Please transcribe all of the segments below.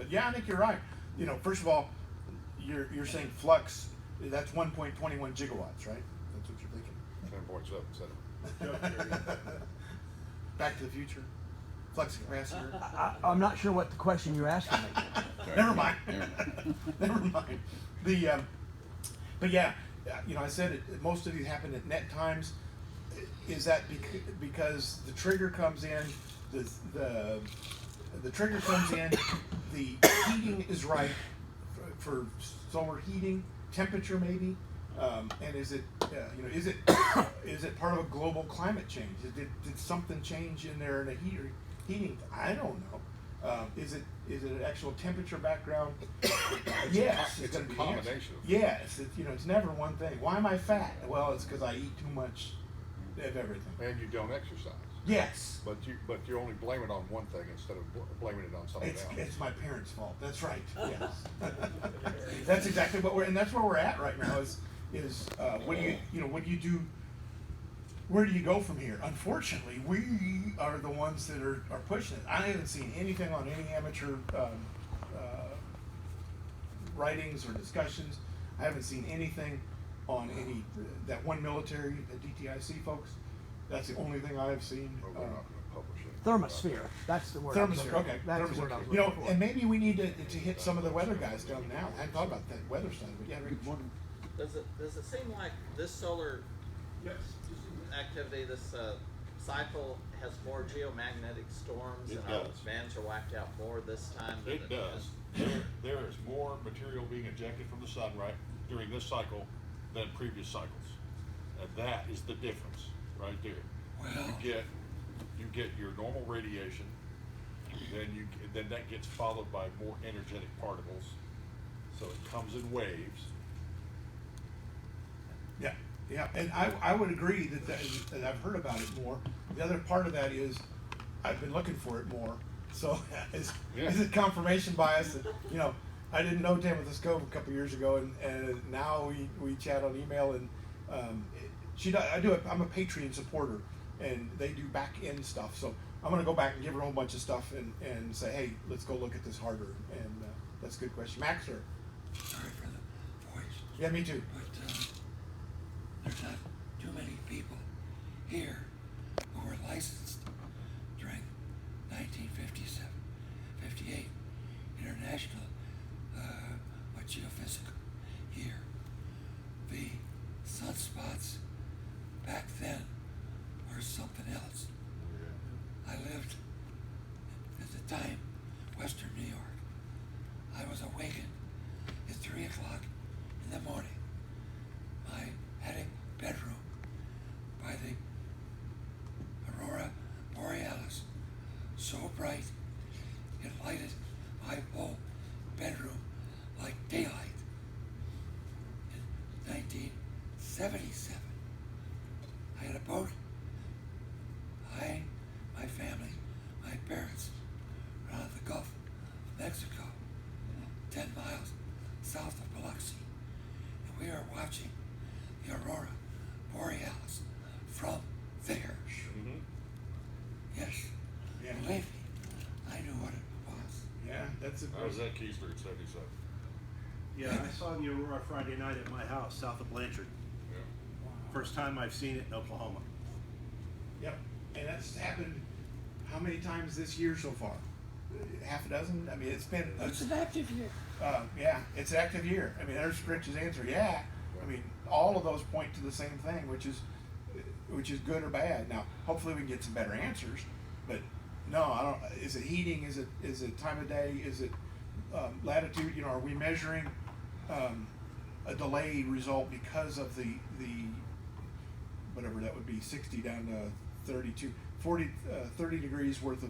But yeah, I think you're right. You know, first of all, you're saying flux. That's 1.21 gigawatts, right? That's what you're thinking. 10.7. Back to the Future. Flux capacitor. I'm not sure what the question you're asking me. Never mind. Never mind. But yeah, you know, I said it, most of these happen at net times. Is that because the trigger comes in, the trigger comes in, the heating is right for solar heating, temperature maybe, and is it you know, is it part of a global climate change? Did something change in there in the heating? I don't know. Is it an actual temperature background? Yes, it's a combination. Yes, you know, it's never one thing. Why am I fat? Well, it's because I eat too much of everything. And you don't exercise. Yes. But you only blame it on one thing instead of blaming it on something else. It's my parents' fault. That's right. Yes. That's exactly what and that's where we're at right now. Is what do what do you do? Where do you go from here? Unfortunately, we are the ones that are pushing it. I haven't seen anything on any amateur writings or discussions. I haven't seen anything on any that one military DTIC folks. That's the only thing I've seen. But we're not going to publish it. Thermosphere. That's the word. Thermosphere. Okay. That's the word I was You know, looking for. and maybe we need to hit some of the weather guys down now. I hadn't thought about that weather side, but yeah. Good morning. Does it seem like this solar activity, this cycle has more geomagnetic storms It and our does. vans are wiped out more this time than It does. There is more material being ejected from the sun during this cycle than previous cycles. And that is the difference right there. Well, You get your normal radiation, then that gets followed by more energetic particles. So it comes in waves. Yeah, and I would agree that I've heard about it more. The other part of that is I've been looking for it more. So is it confirmation bias that, you know, I didn't know Tim with the scope a couple years ago, and now we chat on email, and I'm a Patreon supporter, and they do back end stuff. So I'm gonna go back and give her a whole bunch of stuff and say, hey, let's go look at this harder. And that's a good question, Max. Or sorry for the voice. Yeah, me too. But there's not too many people here who were licensed during 1957, 58 International Geophysical year. The sunspots back then were something else. I lived at the time Western New York. I was awakened at 3 o'clock in the morning. My attic bedroom by the Aurora Borealis, so bright it lighted my whole bedroom like daylight. In 1977, I had a boat. My family, my parents, around the Gulf of Mexico, 10 miles south of Biloxi, and we were watching the Aurora Borealis from there. Mm-hmm. Yes, Yeah. believe me, I knew what it was. Yeah, that's a I was at Keysler at 77. Yeah, I saw the Aurora Friday night at my house south of Blanchard. Yeah. First time I've seen it in Oklahoma. Yep, and that's happened how many times this year so far? Half a dozen? I mean, it's been. It's an active year. Yeah, it's an active year. I mean, there's Rich's answer. Yeah, I mean, all of those point to the same thing, which is good or bad. Now, hopefully, we can get some better answers. But no, I don't. Is it heating? Is it time of day? Is it latitude? You know, are we measuring a delay result because of the whatever that would be, 60 down to 32, 40, 30 degrees worth of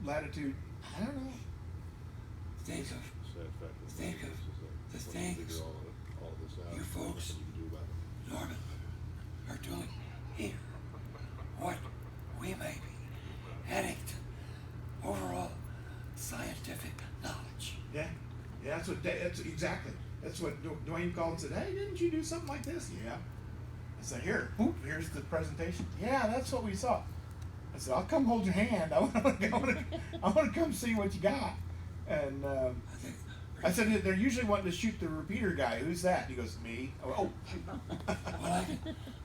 latitude? I don't know. Think of the things you folks, Norman, are doing here. What we may be adding to overall scientific knowledge. Yeah, that's exactly. That's what Dwayne called and said, hey, didn't you do something like this? Yeah. I said, here's the presentation. Yeah, that's what we saw. I said, I'll come hold your hand. I want to come see what you got. And I think. I said, they're usually wanting to shoot the repeater guy. Who's that? He goes, me. I went, oh. Well,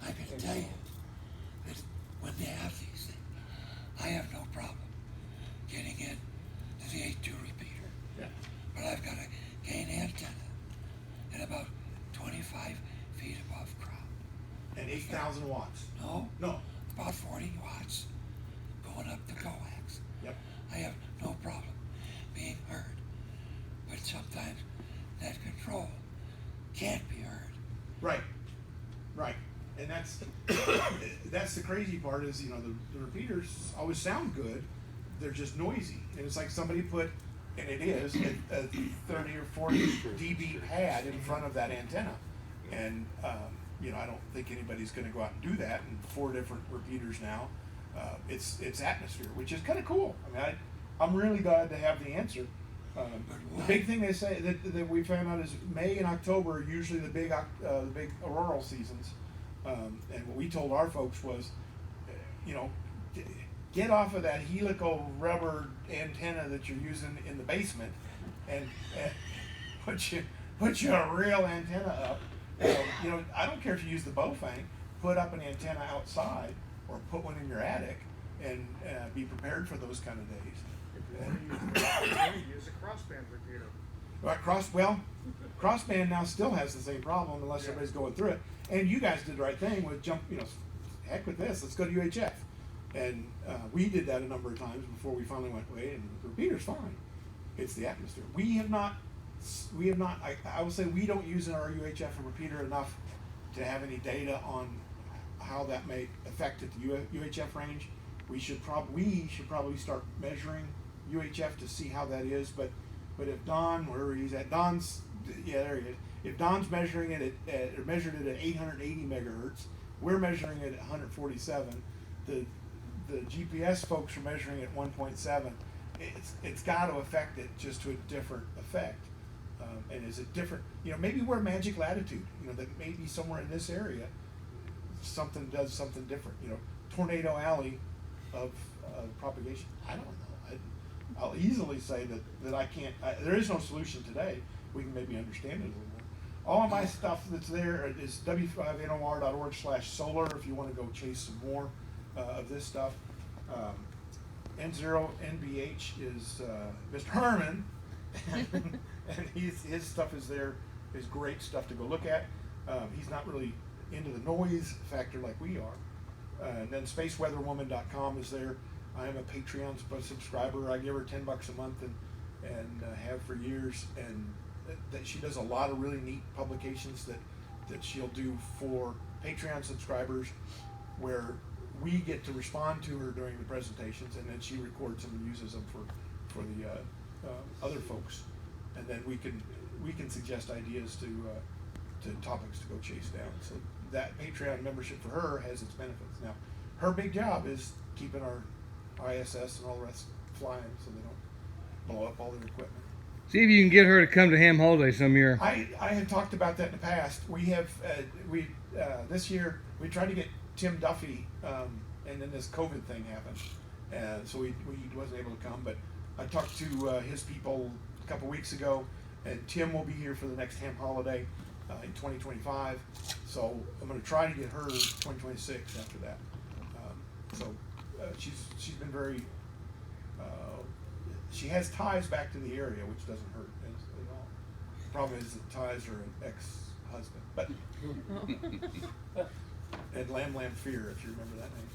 I can tell you that when they have these things, I have no problem getting in to the 8.2 repeater. Yeah. But I've got a gain antenna at about 25 feet above ground. And 8,000 watts. No, No. about 40 watts going up the coax. Yep. I have no problem being heard. But sometimes that control can't be heard. Right. Right. And that's the crazy part is, you know, the repeaters always sound good. They're just noisy. And it's like somebody put, and it is, a 30 or 40 dB pad in front of that antenna. And, you know, I don't think anybody's going to go out and do that. And 4 different repeaters now. It's atmosphere, which is kind of cool. I mean, I'm really glad to have the answer. The big thing they say that we found out is May and October are usually the big auroral seasons. And what we told our folks was, you know, get off of that helical rubber antenna that you're using in the basement, and put you a real antenna up. You know, I don't care if you use the Bowfang. Put up an antenna outside, or put one in your attic, and be prepared for those kind of days. Use a crossband repeater. Right, crossband now still has the same problem unless everybody's going through it. And you guys did the right thing with heck with this, let's go to UHF. And we did that a number of times before we finally went, wait, and the repeater's fine. It's the atmosphere. We have not, I will say we don't use in our UHF repeater enough to have any data on how that may affect at the UHF range. We should probably start measuring UHF to see how that is, but if Don, wherever he's at, there he is. If Don's measuring it or measured it at 880 megahertz, we're measuring it at 147. The GPS folks are measuring it at 1.7. It's got to affect it just to a different effect. And is it different? You know, maybe we're magic latitude. You know, that maybe somewhere in this area, something does something different. You know, tornado alley of propagation. I don't know. I'll easily say that I can't. There is no solution today. We can maybe understand it a little more. All of my stuff that's there is w5nor.org/solar if you want to go chase some more of this stuff. N0NBH is Mr. Herman, and his stuff is there. Is great stuff to go look at. He's not really into the noise factor like we are. And then spaceweatherwoman.com is there. I am a Patreon subscriber. I give her $10 a month and have for years. And that she does a lot of really neat publications that she'll do for Patreon subscribers, where we get to respond to her during the presentations, and then she records them and uses them for the other folks. And then we can suggest ideas to topics to go chase down. So that Patreon membership for her has its benefits. Now, her big job is keeping our ISS and all the rest flying so they don't blow up all their equipment. See if you can get her to come to Ham Holiday some year. I had talked about that in the past. We have this year we tried to get Tim Duffy, and then this COVID thing happened, so he wasn't able to come. But I talked to his people a couple weeks ago, and Tim will be here for the next Ham Holiday in 2025. So I'm going to try to get her 2026 after that. She's been very. She has ties back to the area, which doesn't hurt at all. The problem is the ties are an ex-husband, but and Lam Lam Fear, if you remember that name.